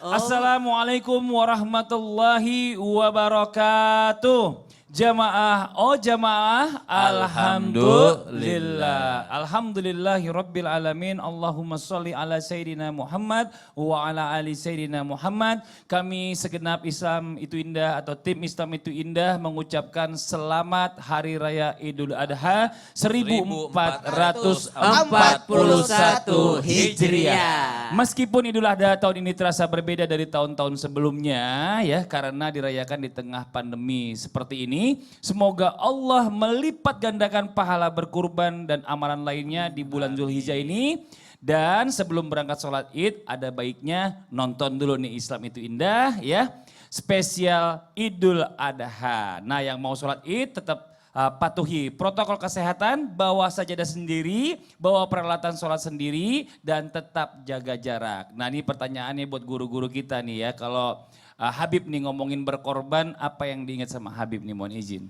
Assalamualaikum warahmatullahi wabarakatuh. Jamaah, jamaah, alhamdulillah. Alhamdulillahi rabbil alamin. Allahumma sholli ala Sayyidina Muhammad wa ala ali Sayyidina Muhammad. Kami segenap Islam itu indah atau tim Islam itu indah mengucapkan selamat Hari Raya Idul Adha 1441 Hijriah. Meskipun Idul Adha tahun ini terasa berbeda dari tahun-tahun sebelumnya ya, karena dirayakan di tengah pandemi seperti ini. Semoga Allah melipat gandakan pahala berkurban dan amalan lainnya di bulan Zulhijjah ini. Dan sebelum berangkat sholat id, ada baiknya nonton dulu nih Islam itu indah ya. Spesial Idul Adha. Nah yang mau sholat id tetap patuhi protokol kesehatan, bawa sajadah sendiri, bawa peralatan sholat sendiri, dan tetap jaga jarak. Nah ini pertanyaannya buat guru-guru kita nih ya, kalau Habib nih ngomongin berkorban, apa yang diingat sama Habib nih, mohon izin.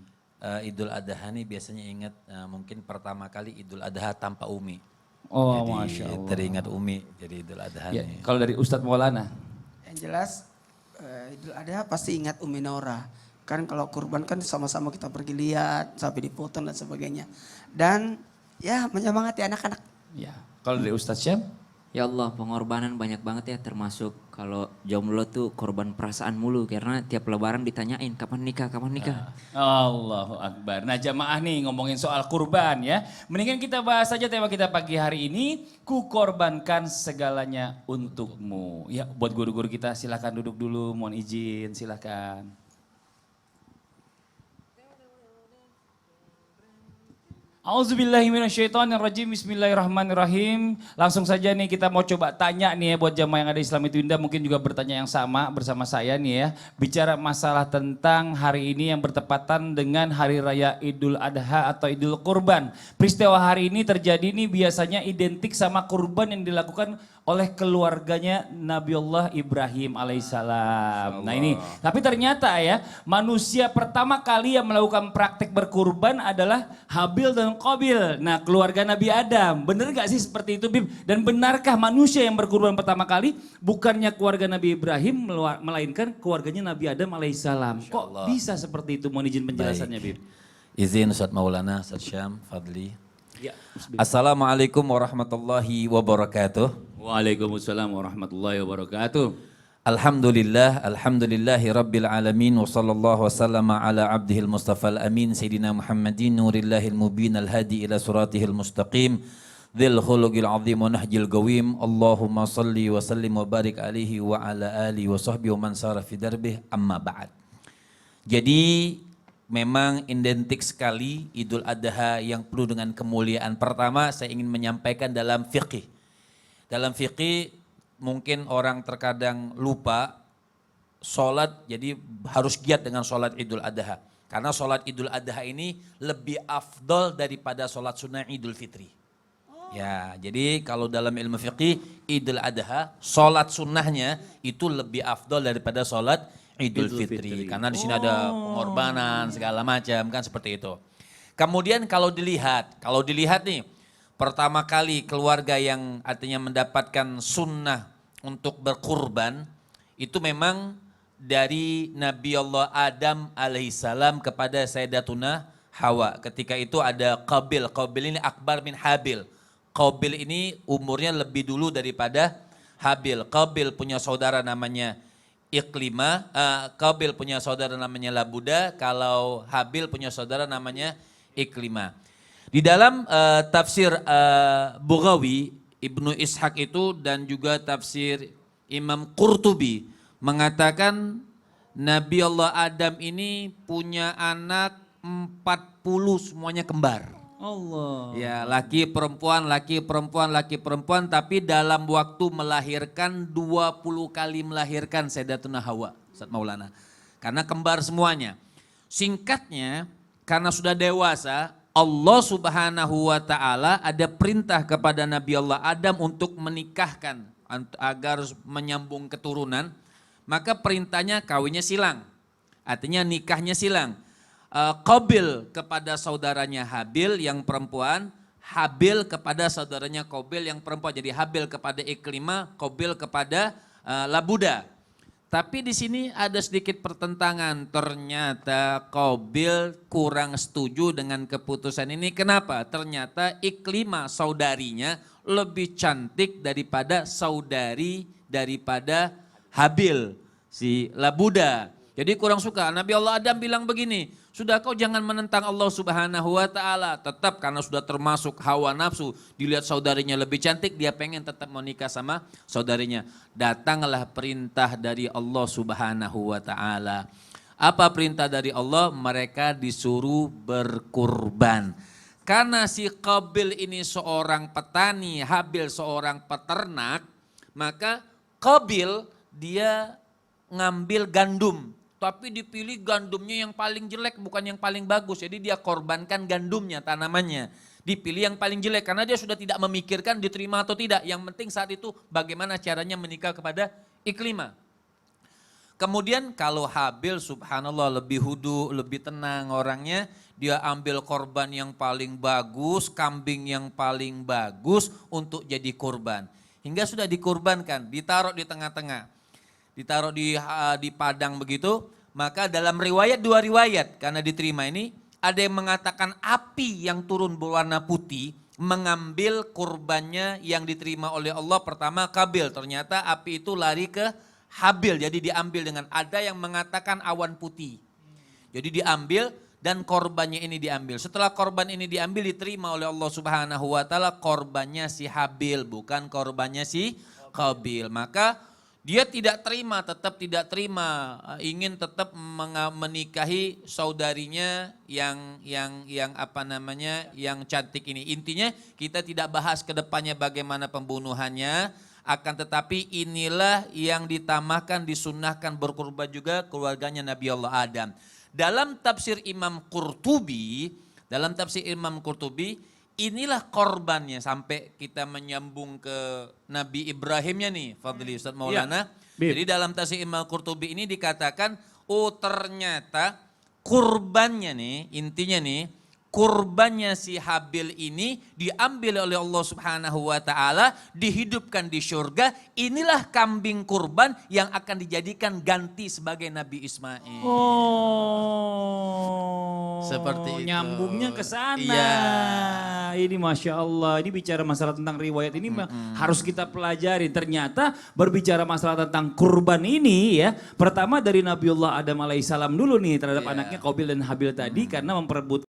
Idul Adha nih biasanya ingat mungkin pertama kali Idul Adha tanpa Umi. Oh jadi, Masya Allah. Teringat Umi jadi Idul Adha Ya, nih. kalau dari Ustadz Maulana? Yang jelas Idul Adha pasti ingat Umi Nora. Kan kalau kurban kan sama-sama kita pergi lihat, sampai dipotong dan sebagainya. Dan ya menyemangati anak-anak. Ya, kalau dari Ustadz Syam? Ya Allah, pengorbanan banyak banget ya, termasuk kalau jomblo tuh korban perasaan mulu karena tiap lebaran ditanyain kapan nikah, kapan nikah. Allahu Akbar. Nah jamaah nih ngomongin soal kurban ya. Mendingan kita bahas saja tema kita pagi hari ini. Ku korbankan segalanya untukmu. Ya buat guru-guru kita silakan duduk dulu, mohon izin silakan. Auzubillahiminasyaitonirrajim. Bismillahirrahmanirrahim. Langsung saja nih kita mau coba tanya nih ya buat jamaah yang ada Islam itu indah, mungkin juga bertanya yang sama bersama saya nih ya. Bicara masalah tentang hari ini yang bertepatan dengan Hari Raya Idul Adha atau Idul Kurban. Peristiwa hari ini terjadi nih biasanya identik sama kurban yang dilakukan oleh keluarganya Nabiullah Ibrahim alaihissalam. Nah ini, tapi ternyata ya manusia pertama kali yang melakukan praktek berkurban adalah Habil dan Qabil. Nah keluarga Nabi Adam, benar gak sih seperti itu Bib? Dan benarkah manusia yang berkurban pertama kali bukannya keluarga Nabi Ibrahim melainkan keluarganya Nabi Adam alaihissalam? Kok bisa seperti itu? Mohon izin penjelasannya Bib. Izin Ustadz Maulana, Ustadz Syam, Fadli. Ya, Assalamualaikum warahmatullahi wabarakatuh. Waalaikumsalam warahmatullahi wabarakatuh. Alhamdulillahi rabbil alamin wa sallallahu wasallama ala abdihil mustafal amin Sayyidina Muhammadin nurillahil mubin al-hadi ila suratihil mustaqim dhil khuluqil azim wa nahjil gawim Allahumma salli wa sallim wa barik alihi wa ala alihi wa sahbihi wa man sara fi darbih amma ba'd. Jadi memang identik sekali Idul Adha yang penuh dengan kemuliaan. Pertama saya ingin menyampaikan dalam fiqih. Dalam fikih mungkin orang terkadang lupa sholat, jadi harus giat dengan sholat Idul Adha. Karena sholat Idul Adha ini lebih afdol daripada sholat sunnah Idul Fitri. Ya, jadi kalau dalam ilmu fikih Idul Adha, sholat sunnahnya itu lebih afdol daripada sholat Idul Fitri. Karena di sini ada pengorbanan segala macam kan seperti itu. Kemudian kalau dilihat nih, pertama kali keluarga yang artinya mendapatkan sunnah untuk berkurban itu memang dari Nabi Allah Adam alaihissalam kepada Sayyidatuna Hawa. Ketika itu ada Qabil. Qabil ini akbar min Habil. Qabil ini umurnya lebih dulu daripada Habil. Qabil punya saudara namanya Iklimah. Qabil punya saudara namanya Labuda. Kalau Habil punya saudara namanya Iklimah. Di dalam tafsir Bughawi, Ibnu Ishaq itu dan juga tafsir Imam Qurtubi mengatakan Nabi Allah Adam ini punya anak 40 semuanya kembar. Allah. Ya, laki perempuan, tapi dalam waktu melahirkan 20 kali melahirkan Sayyidatuna Hawa, Ustaz Maulana. Karena kembar semuanya. Singkatnya, karena sudah dewasa, Allah Subhanahu wa taala ada perintah kepada Nabi Allah Adam untuk menikahkan agar menyambung keturunan, maka perintahnya kawinnya silang. Artinya nikahnya silang. Qabil kepada saudaranya Habil yang perempuan, Habil kepada saudaranya Qabil yang perempuan. Jadi Habil kepada Iklimah, Qabil kepada Labuda. Tapi di sini ada sedikit pertentangan. Ternyata Qabil kurang setuju dengan keputusan ini. Kenapa? Ternyata Iklimah saudarinya lebih cantik daripada saudari daripada Habil, si Labuda. Jadi kurang suka. Nabi Allah Adam bilang begini, sudah kau jangan menentang Allah Subhanahu wa Ta'ala. Tetap karena sudah termasuk hawa nafsu. Dilihat saudarinya lebih cantik, dia pengen tetap menikah sama saudarinya. Datanglah perintah dari Allah Subhanahu wa Ta'ala. Apa perintah dari Allah? Mereka disuruh berkurban. Karena si Qabil ini seorang petani, Habil seorang peternak, maka Qabil dia ngambil gandum. Tapi dipilih gandumnya yang paling jelek, bukan yang paling bagus. Jadi dia korbankan gandumnya, tanamannya. Dipilih yang paling jelek karena dia sudah tidak memikirkan diterima atau tidak. Yang penting saat itu bagaimana caranya menikah kepada Iklimah. Kemudian kalau Habil subhanallah lebih hudu, lebih tenang orangnya. Dia ambil korban yang paling bagus, kambing yang paling bagus untuk jadi korban. Hingga sudah dikorbankan, ditaruh di tengah-tengah. Ditaruh di padang begitu, maka dalam riwayat, dua riwayat karena diterima ini, ada yang mengatakan api yang turun berwarna putih mengambil kurbannya yang diterima oleh Allah. Pertama Qabil, ternyata api itu lari ke Habil, jadi diambil dengan, ada yang mengatakan awan putih. Jadi diambil dan korbannya ini diambil. Setelah korban ini diambil, diterima oleh Allah Subhanahu wa Ta'ala, korbannya si Habil, bukan korbannya si Qabil. Maka dia tidak terima, tetap tidak terima, ingin tetap menikahi saudarinya yang cantik ini. Intinya kita tidak bahas ke depannya bagaimana pembunuhannya, akan tetapi inilah yang ditamakan, disunnahkan berkorban juga keluarganya Nabi Allah Adam. Dalam tafsir Imam Qurtubi, inilah korbannya, sampai kita menyambung ke Nabi Ibrahimnya nih, Fadli Ustaz Maulana. Ya, jadi dalam tafsir Imam Qurtubi ini dikatakan, oh ternyata kurbannya nih, intinya nih, kurbannya si Habil ini diambil oleh Allah Subhanahu wa Ta'ala, dihidupkan di surga. Inilah kambing kurban yang akan dijadikan ganti sebagai Nabi Ismail. Oh, seperti itu. Nyambungnya ke sana. Iya. Ini Masya Allah, ini bicara masalah tentang riwayat ini harus kita pelajari. Ternyata berbicara masalah tentang kurban ini ya, pertama dari Nabiullah Adam alaihissalam dulu nih terhadap anaknya Qabil dan Habil tadi, karena memperebutkan